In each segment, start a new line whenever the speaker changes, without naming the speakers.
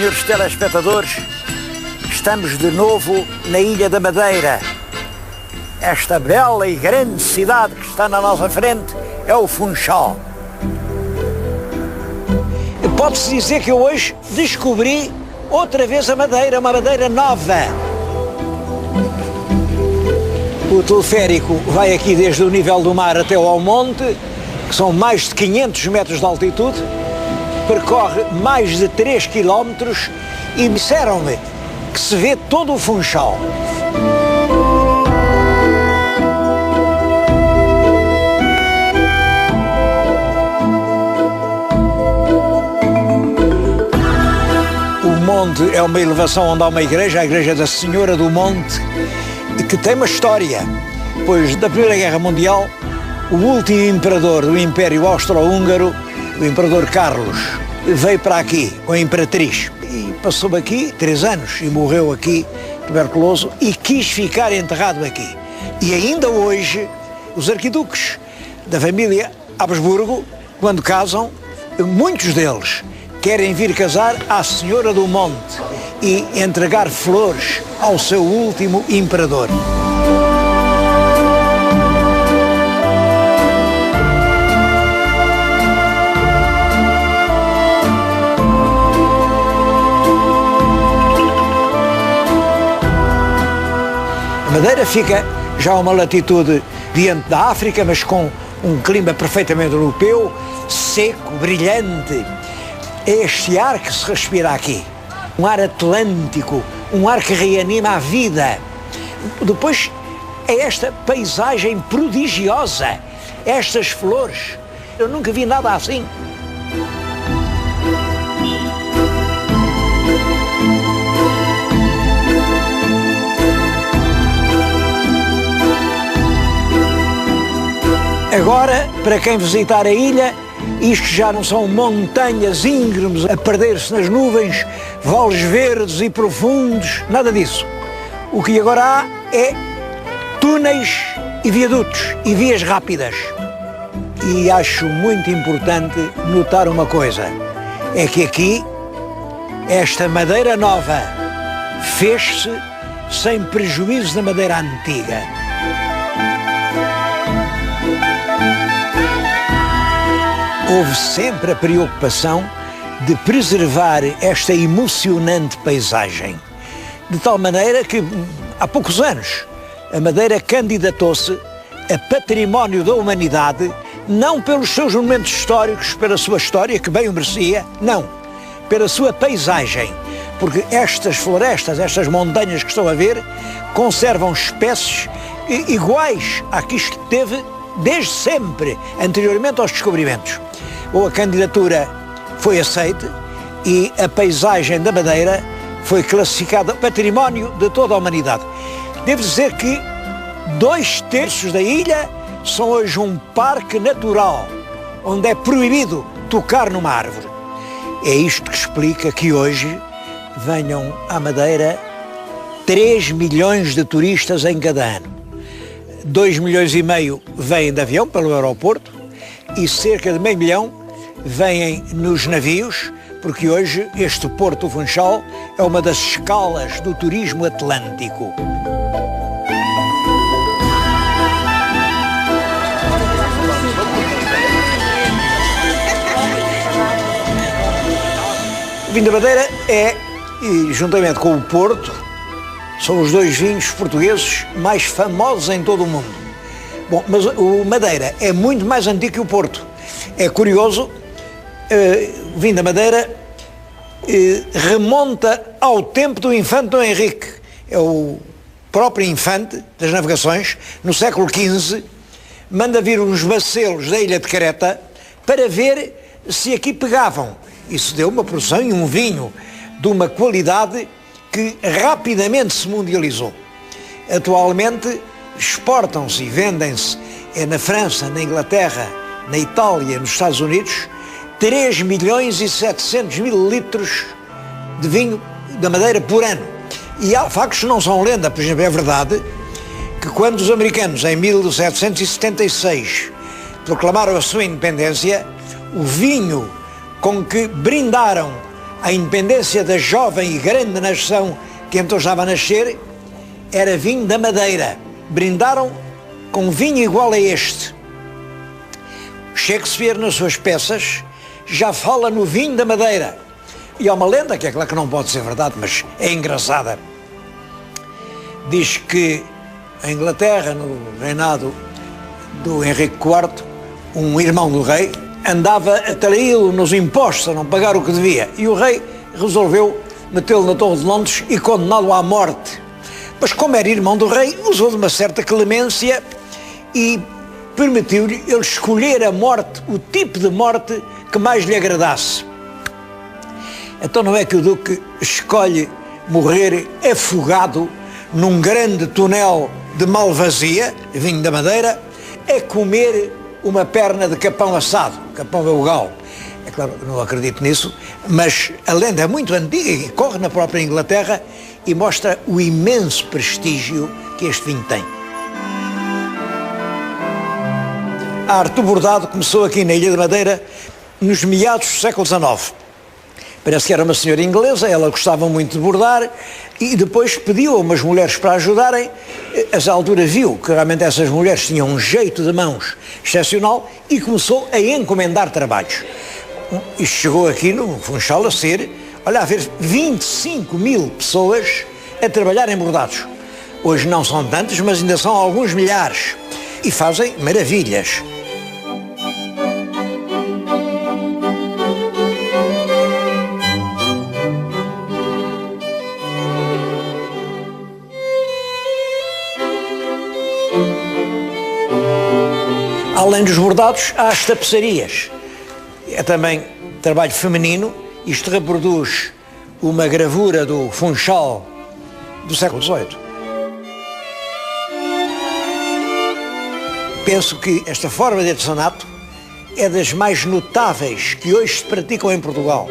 senhores telespectadores, estamos de novo na Ilha da Madeira. Esta bela e grande cidade que está na nossa frente é o Funchal. Pode-se dizer que eu hoje descobri outra vez a Madeira, uma Madeira nova. O teleférico vai aqui desde o nível do mar até ao monte, que são mais de 500 metros de altitude, percorre mais de 3 quilómetros e disseram-me que se vê todo o Funchal. O monte é uma elevação onde há uma igreja, a Igreja da Senhora do Monte, que tem uma história, pois da Primeira Guerra Mundial, o último imperador do Império Austro-Húngaro, o imperador Carlos, veio para aqui, com a imperatriz, e passou aqui 3 anos e morreu aqui, tuberculoso, e quis ficar enterrado aqui. E ainda hoje, os arquiduques da família Habsburgo, quando casam, muitos deles querem vir casar à Senhora do Monte e entregar flores ao seu último imperador. A Madeira fica já a uma latitude diante da África, mas com um clima perfeitamente europeu, seco, brilhante. É este ar que se respira aqui, um ar atlântico, um ar que reanima a vida. Depois é esta paisagem prodigiosa, estas flores. Eu nunca vi nada assim. Agora, para quem visitar a ilha, isto já não são montanhas íngremes a perder-se nas nuvens, vales verdes e profundos, nada disso. O que agora há é túneis e viadutos e vias rápidas. E acho muito importante notar uma coisa, é que aqui, esta Madeira nova fez-se sem prejuízo da Madeira antiga. Houve sempre a preocupação de preservar esta emocionante paisagem, de tal maneira que, há poucos anos, a Madeira candidatou-se a Património da Humanidade, não pelos seus monumentos históricos, pela sua história, que bem o merecia, não, pela sua paisagem, porque estas florestas, estas montanhas que estão a ver, conservam espécies iguais àquilo que teve desde sempre, anteriormente aos descobrimentos. Ou a candidatura foi aceita e a paisagem da Madeira foi classificada património de toda a humanidade. Devo dizer que 2/3 da ilha são hoje um parque natural, onde é proibido tocar numa árvore. É isto que explica que hoje venham à Madeira 3 milhões de turistas em cada ano. 2,5 milhões vêm de avião pelo aeroporto e cerca de 500 mil vêm nos navios, porque hoje este Porto Funchal é uma das escalas do turismo atlântico. O vinho da Madeira é, e juntamente com o Porto, são os 2 vinhos portugueses mais famosos em todo o mundo. Bom, mas o Madeira é muito mais antigo que o Porto. É curioso, o vinho da Madeira remonta ao tempo do infante Dom Henrique. É o próprio infante das navegações, no século XV, manda vir uns bacelos da ilha de Creta para ver se aqui pegavam. Isso deu uma produção e um vinho de uma qualidade que rapidamente se mundializou. Atualmente exportam-se e vendem-se na França, na Inglaterra, na Itália, nos Estados Unidos, 3 milhões e 700 mil litros de vinho da Madeira por ano. E há factos que não são lenda. Por exemplo, é verdade que quando os americanos, em 1776, proclamaram a sua independência, o vinho com que brindaram a independência da jovem e grande nação que então estava a nascer, era vinho da Madeira. Brindaram com vinho igual a este. Shakespeare, nas suas peças, já fala no vinho da Madeira. E há uma lenda, que é claro que não pode ser verdade, mas é engraçada. Diz que a Inglaterra, no reinado do Henrique IV, um irmão do rei, andava a traí-lo nos impostos, a não pagar o que devia. E o rei resolveu metê-lo na Torre de Londres e condená-lo à morte. Mas como era irmão do rei, usou de uma certa clemência e permitiu-lhe ele escolher a morte, o tipo de morte que mais lhe agradasse. Então não é que o duque escolhe morrer afogado num grande túnel de malvasia, vinho da Madeira, a comer uma perna de capão assado. Capão é o galo. É claro, não acredito nisso, mas a lenda é muito antiga e corre na própria Inglaterra e mostra o imenso prestígio que este vinho tem. A arte do bordado começou aqui na Ilha da Madeira nos meados do século XIX. Parece que era uma senhora inglesa, ela gostava muito de bordar e depois pediu a umas mulheres para ajudarem. A altura viu que realmente essas mulheres tinham um jeito de mãos excepcional e começou a encomendar trabalhos. E chegou aqui no Funchal a ser, olha, a haver 25.000 pessoas a trabalhar em bordados. Hoje não são tantos, mas ainda são alguns milhares e fazem maravilhas. Além dos bordados, há as tapeçarias. É também trabalho feminino. Isto reproduz uma gravura do Funchal do século XVIII. Penso que esta forma de artesanato é das mais notáveis que hoje se praticam em Portugal.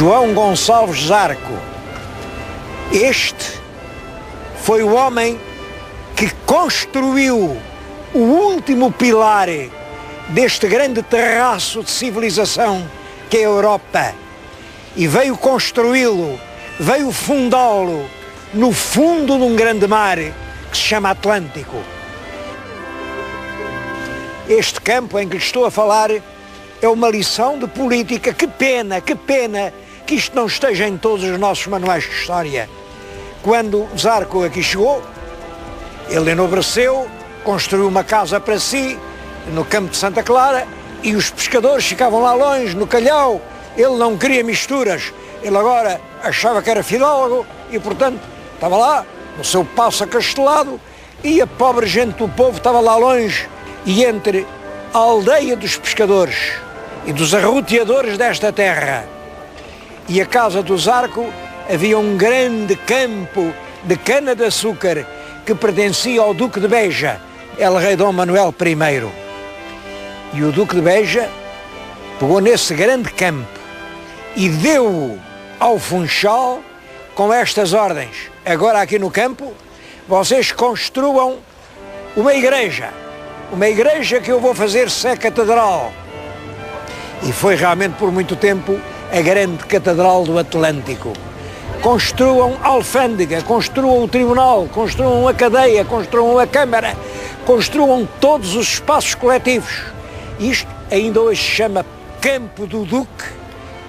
João Gonçalves Zarco. Este foi o homem que construiu o último pilar deste grande terraço de civilização que é a Europa. E veio construí-lo, veio fundá-lo no fundo de um grande mar que se chama Atlântico. Este campo em que lhe estou a falar é uma lição de política. Que pena que isto não esteja em todos os nossos manuais de história. Quando Zarco aqui chegou, ele enobreceu, construiu uma casa para si no campo de Santa Clara e os pescadores ficavam lá longe, no calhau. Ele não queria misturas, ele agora achava que era fidalgo e, portanto, estava lá no seu paço acastelado e a pobre gente do povo estava lá longe. E entre a aldeia dos pescadores e dos arroteadores desta terra e a casa do Zarco havia um grande campo de cana-de-açúcar que pertencia ao Duque de Beja, el rei Dom Manuel I. E o Duque de Beja pegou nesse grande campo e deu-o ao Funchal com estas ordens: agora aqui no campo vocês construam uma igreja que eu vou fazer ser catedral. E foi realmente por muito tempo a grande catedral do Atlântico. Construam a alfândega, construam o tribunal, construam a cadeia, construam a câmara, construam todos os espaços coletivos. Isto ainda hoje se chama Campo do Duque.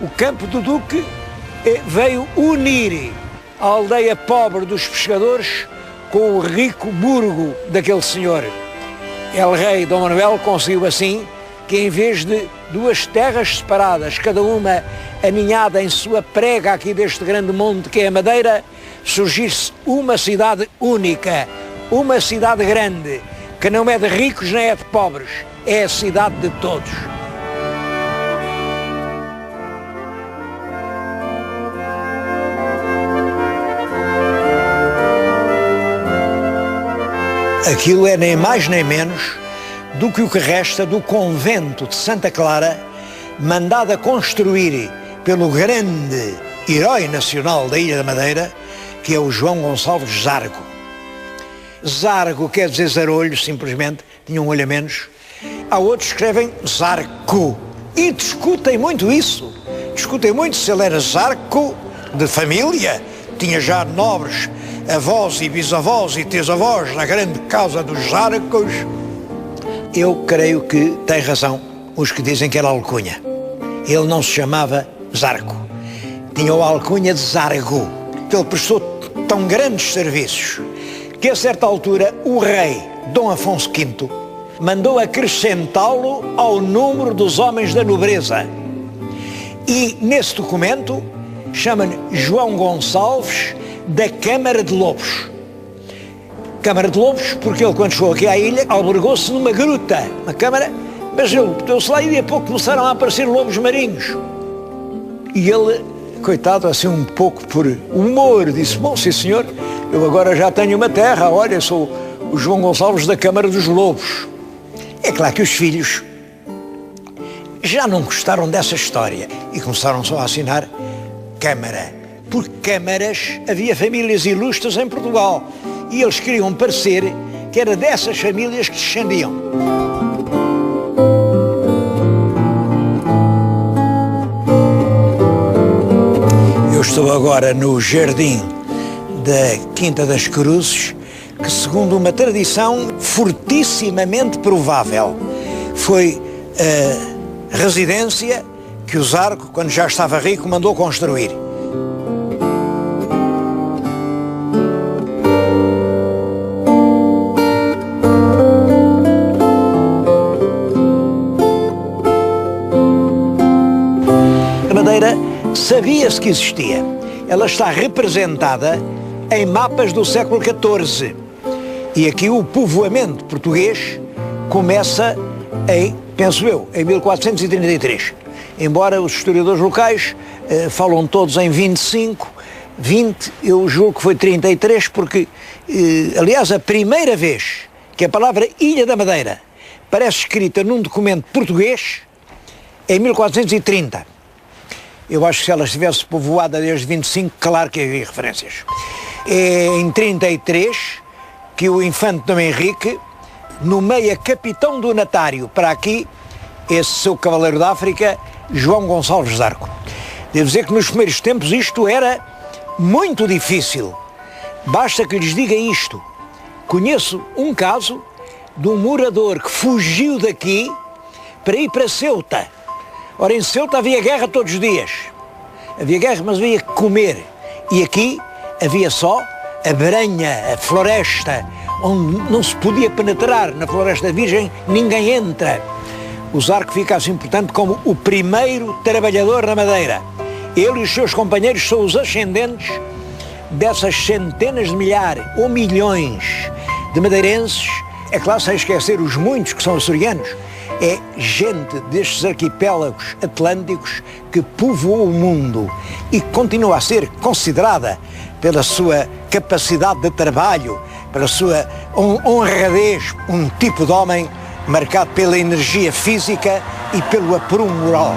O Campo do Duque veio unir a aldeia pobre dos pescadores com o rico burgo daquele senhor. El rei Dom Manuel conseguiu assim que, em vez de duas terras separadas, cada uma aninhada em sua prega aqui deste grande monte que é a Madeira, surgisse uma cidade única, uma cidade grande, que não é de ricos nem é de pobres, é a cidade de todos. Aquilo é nem mais nem menos do que o que resta do convento de Santa Clara, mandado a construir pelo grande herói nacional da Ilha da Madeira, que é o João Gonçalves Zarco. Zargo quer dizer zarolho, simplesmente, tinha um olho a menos. Há outros que escrevem Zarco. E discutem muito isso. Discutem muito se ele era Zarco de família, tinha já nobres avós e bisavós e tisavós na grande causa dos Zarcos. Eu creio que tem razão os que dizem que era alcunha. Ele não se chamava Zarco. Tinha a alcunha de Zargo. Ele prestou tão grandes serviços que a certa altura o rei Dom Afonso V mandou acrescentá-lo ao número dos homens da nobreza. E nesse documento chama-lhe João Gonçalves da Câmara de Lobos. Câmara de Lobos porque ele, quando chegou aqui à ilha, albergou-se numa gruta, uma câmara, mas ele meteu-se lá e a pouco começaram a aparecer lobos marinhos. E ele, coitado, assim um pouco por humor, disse: bom, sim senhor, eu agora já tenho uma terra, olha, sou o João Gonçalves da Câmara dos Lobos. É claro que os filhos já não gostaram dessa história e começaram só a assinar Câmara. Por câmaras havia famílias ilustres em Portugal e eles queriam parecer que era dessas famílias que descendiam. Eu estou agora no jardim da Quinta das Cruzes, que, segundo uma tradição fortissimamente provável, foi a residência que o Zarco, quando já estava rico, mandou construir. A Madeira sabia-se que existia. Ela está representada em mapas do século XIV. E aqui o povoamento português começa em, penso eu, em 1433. Embora os historiadores locais falam todos em 25, 20, eu julgo que foi 33, porque, aliás, a primeira vez que a palavra Ilha da Madeira parece escrita num documento português é em 1430. Eu acho que se ela estivesse povoada desde 25, claro que havia referências. É em 33 que o infante Dom Henrique nomeia capitão donatário para aqui esse seu cavaleiro da África, João Gonçalves Zarco. Devo dizer que nos primeiros tempos isto era muito difícil. Basta que lhes diga isto. Conheço um caso de um morador que fugiu daqui para ir para Ceuta. Ora, em Ceuta havia guerra todos os dias. Havia guerra, mas havia que comer. E aqui havia só a Branha, a floresta, onde não se podia penetrar. Na Floresta Virgem ninguém entra. O Zarco fica assim, portanto, como o primeiro trabalhador na Madeira. Ele e os seus companheiros são os ascendentes dessas centenas de milhares ou milhões de madeirenses. É claro, sem esquecer os muitos que são açorianos. É gente destes arquipélagos atlânticos que povoou o mundo e continua a ser considerada pela sua capacidade de trabalho, pela sua honradez, um tipo de homem marcado pela energia física e pelo aprumo moral.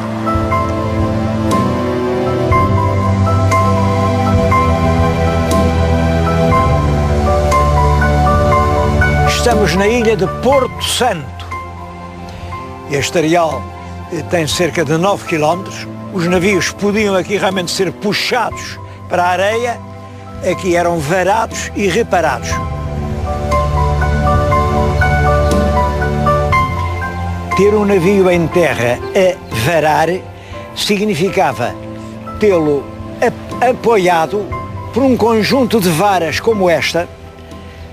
Estamos na ilha de Porto Santo. Este areal tem cerca de 9 km. Os navios podiam aqui realmente ser puxados para a areia. Aqui eram varados e reparados. Ter um navio em terra a varar significava tê-lo apoiado por um conjunto de varas como esta.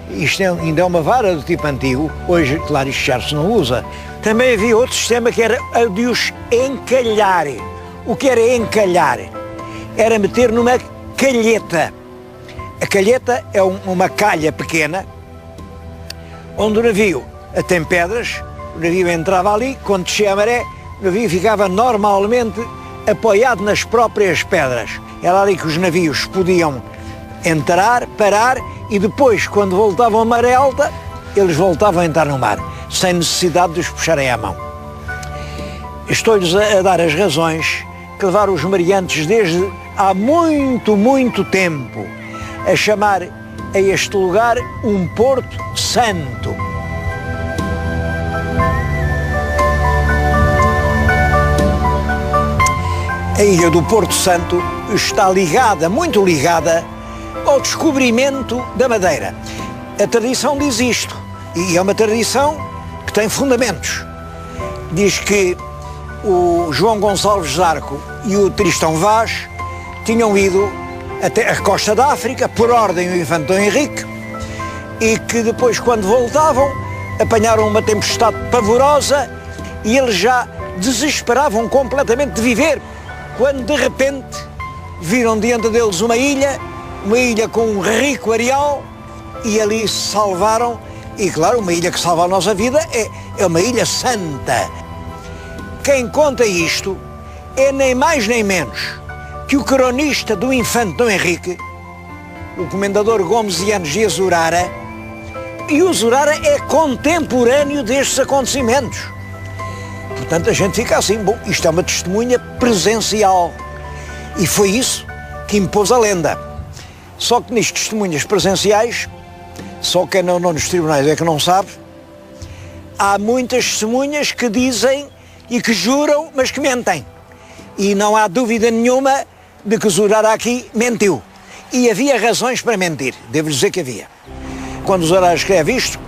Isto ainda é uma vara do tipo antigo, hoje, claro, isto já se não usa. Também havia outro sistema que era o de os encalhar. O que era encalhar? Era meter numa calheta. A calheta é uma calha pequena, onde o navio tem pedras, o navio entrava ali, quando descia a maré, o navio ficava normalmente apoiado nas próprias pedras. Era ali que os navios podiam entrar, parar, e depois, quando voltavam a maré alta, eles voltavam a entrar no mar, sem necessidade de os puxarem à mão. Estou-lhes a dar as razões que levaram os mareantes desde há muito, muito tempo a chamar a este lugar um Porto Santo. A ilha do Porto Santo está ligada, muito ligada, ao descobrimento da Madeira. A tradição diz isto, e é uma tradição que tem fundamentos. Diz que o João Gonçalves Zarco e o Tristão Vaz tinham ido até a costa da África, por ordem do infante Dom Henrique, e que depois, quando voltavam, apanharam uma tempestade pavorosa e eles já desesperavam completamente de viver, quando de repente viram diante deles uma ilha com um rico areal, e ali se salvaram. E claro, uma ilha que salva a nossa vida é uma ilha santa. Quem conta isto é nem mais nem menos que o cronista do infante Dom Henrique, o comendador Gomes Yanes de Azurara, e o Zurara é contemporâneo destes acontecimentos. Portanto, a gente fica assim, bom, isto é uma testemunha presencial. E foi isso que impôs a lenda. Só que nestes testemunhas presenciais, só quem não nos tribunais é que não sabe, há muitas testemunhas que dizem e que juram, mas que mentem. E não há dúvida nenhuma de que Zurara aqui mentiu. E havia razões para mentir, devo dizer que havia. Quando Zurara escreve isto,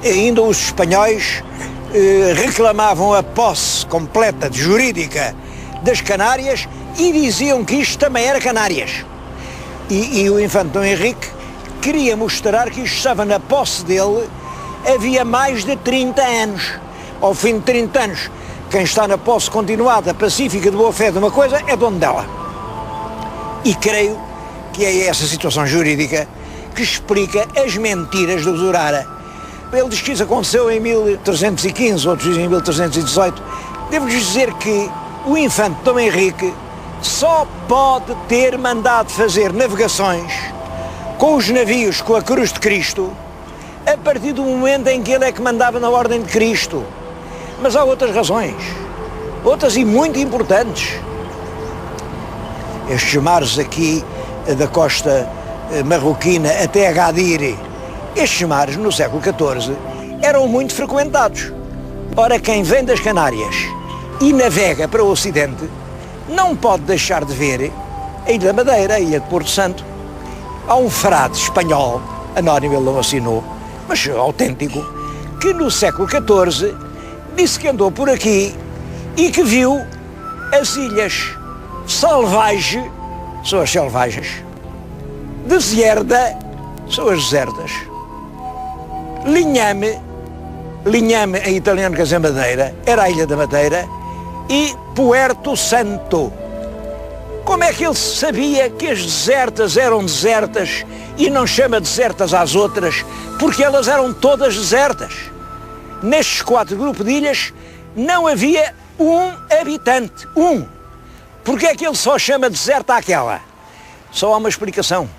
ainda os espanhóis reclamavam a posse completa, jurídica, das Canárias e diziam que isto também era Canárias. E o infante Dom Henrique queria mostrar que isto estava na posse dele havia mais de 30 anos. Ao fim de 30 anos, quem está na posse continuada, pacífica, de boa fé de uma coisa, é dono dela. E creio que é essa situação jurídica que explica as mentiras do Zurara. Ele diz que isso aconteceu em 1315, outros dizem em 1318. Devo-lhes dizer que o infante Dom Henrique só pode ter mandado fazer navegações com os navios com a Cruz de Cristo a partir do momento em que ele é que mandava na Ordem de Cristo. Mas há outras razões, outras e muito importantes. Estes mares aqui da costa marroquina até Agadir, estes mares no século XIV eram muito frequentados. Ora, quem vem das Canárias e navega para o Ocidente não pode deixar de ver a Ilha da Madeira, a Ilha de Porto Santo. Há um frade espanhol, anónimo, ele não assinou, mas autêntico, que no século XIV disse que andou por aqui e que viu as ilhas Salvage, são as selvagens, Desierda, são as desertas, Linhame em italiano quer dizer Madeira, era a Ilha da Madeira, e Puerto Santo. Como é que ele sabia que as desertas eram desertas e não chama desertas às outras, porque elas eram todas desertas? Nestes 4 grupos de ilhas não havia um habitante, um. Porque é que ele só chama deserta àquela? Só há uma explicação.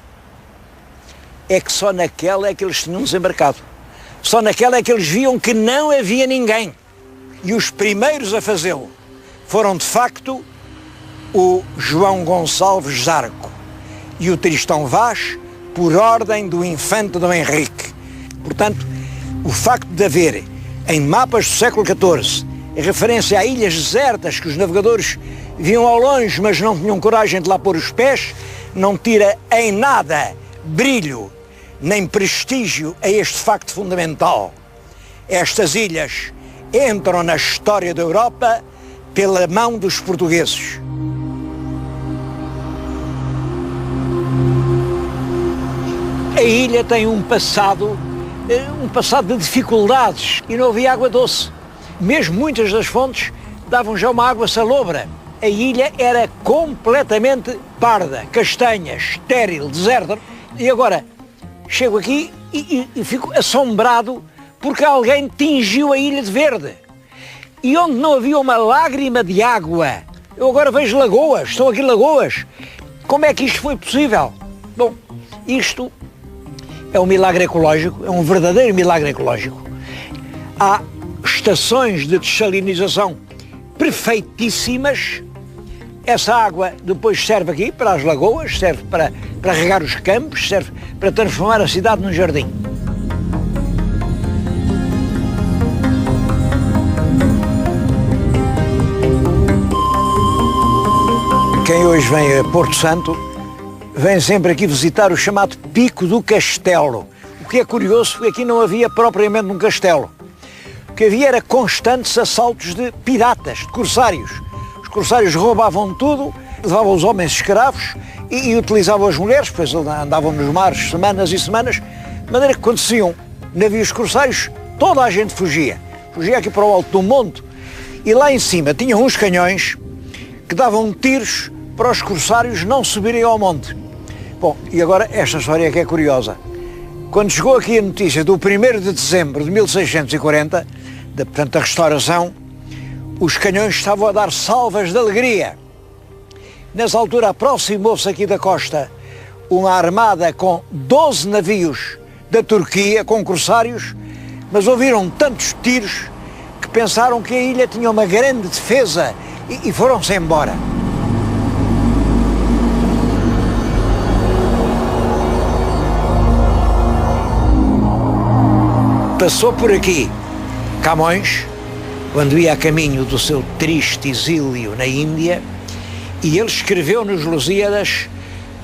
É que só naquela é que eles tinham desembarcado. Só naquela é que eles viam que não havia ninguém. E os primeiros a fazê-lo foram, de facto, o João Gonçalves Zarco e o Tristão Vaz, por ordem do infante Dom Henrique. Portanto, o facto de haver em mapas do século XIV referência a ilhas desertas que os navegadores viam ao longe, mas não tinham coragem de lá pôr os pés, não tira em nada brilho nem prestígio a este facto fundamental. Estas ilhas entram na história da Europa pela mão dos portugueses. A ilha tem um passado de dificuldades e não havia água doce. Mesmo muitas das fontes davam já uma água salobra. A ilha era completamente parda, castanha, estéril, deserta. E agora chego aqui e fico assombrado porque alguém tingiu a ilha de verde. E onde não havia uma lágrima de água, eu agora vejo lagoas, estão aqui lagoas. Como é que isto foi possível? Bom, isto é um milagre ecológico, é um verdadeiro milagre ecológico. Há estações de dessalinização perfeitíssimas Essa água depois serve aqui para as lagoas, serve para regar os campos, serve para transformar a cidade num jardim. Quem hoje vem a Porto Santo vem sempre aqui visitar o chamado Pico do Castelo. O que é curioso foi que aqui não havia propriamente um castelo. O que havia era constantes assaltos de piratas, de corsários. Os corsários roubavam tudo, levavam os homens escravos e utilizavam as mulheres, pois andavam nos mares semanas e semanas, de maneira que quando se iam navios corsários, toda a gente fugia. Fugia aqui para o alto do monte e lá em cima tinham uns canhões que davam tiros para os corsários não subirem ao monte. Bom, e agora esta história que é curiosa. Quando chegou aqui a notícia do 1º de dezembro de 1640, portanto da restauração, os canhões estavam a dar salvas de alegria. Nessa altura aproximou-se aqui da costa uma armada com 12 navios da Turquia, com corsários, mas ouviram tantos tiros que pensaram que a ilha tinha uma grande defesa e foram-se embora. Passou por aqui Camões, quando ia a caminho do seu triste exílio na Índia, e ele escreveu nos Lusíadas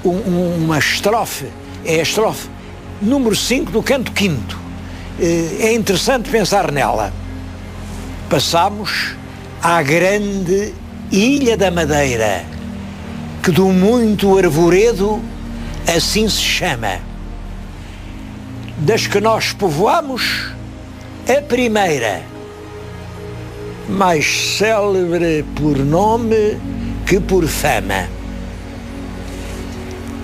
uma estrofe, é a estrofe número 5 do canto 5º. É interessante pensar nela. Passámos à grande Ilha da Madeira, que do muito arvoredo assim se chama. Das que nós povoamos, a primeira, mais célebre por nome que por fama.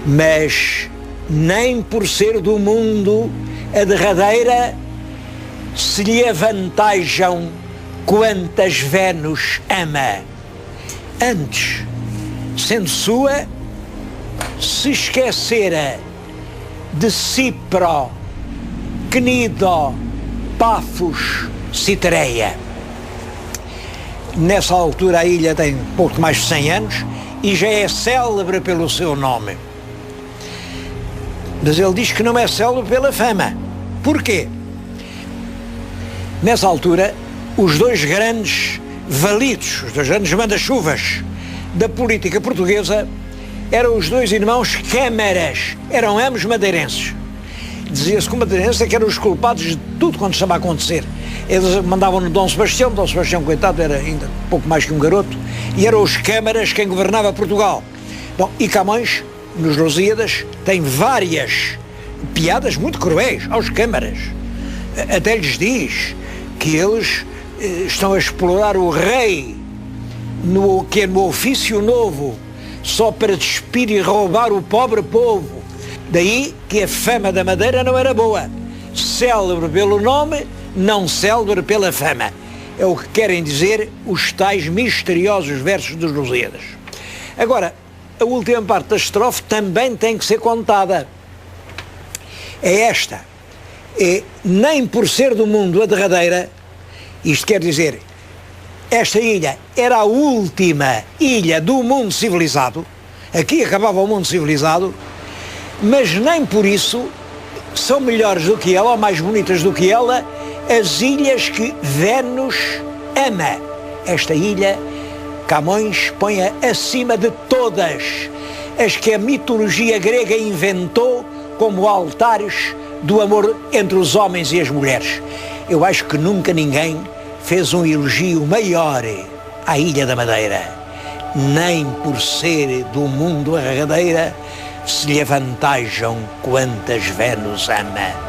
Mas nem por ser do mundo a derradeira se lhe avantajam quantas Vênus ama. Antes, sendo sua, se esquecera de Cipro, Cnido, Pafos, Citereia. Nessa altura a ilha tem pouco mais de 100 anos e já é célebre pelo seu nome. Mas ele diz que não é célebre pela fama. Porquê? Nessa altura, os dois grandes validos, os dois grandes manda-chuvas da política portuguesa eram os dois irmãos Câmaras, eram ambos madeirenses. Dizia-se que os madeirenses é que eram os culpados de tudo quanto estava a acontecer. Eles mandavam no Dom Sebastião, coitado, era ainda pouco mais que um garoto, e eram os Câmaras quem governava Portugal. Bom, e Camões, nos Lusíadas, tem várias piadas muito cruéis aos Câmaras. Até lhes diz que eles estão a explorar o rei, que é no ofício novo, só para despir e roubar o pobre povo. Daí que a fama da Madeira não era boa. Célebre pelo nome, não célebre pela fama. É o que querem dizer os tais misteriosos versos dos Lusíadas. Agora, a última parte da estrofe também tem que ser contada. É esta. É, nem por ser do mundo a derradeira, isto quer dizer, esta ilha era a última ilha do mundo civilizado, aqui acabava o mundo civilizado, mas nem por isso são melhores do que ela, ou mais bonitas do que ela, as ilhas que Vênus ama. Esta ilha, Camões põe-a acima de todas as que a mitologia grega inventou como altares do amor entre os homens e as mulheres. Eu acho que nunca ninguém fez um elogio maior à Ilha da Madeira. Nem por ser do mundo a derradeira se lhe avantajam quantas Vênus ama.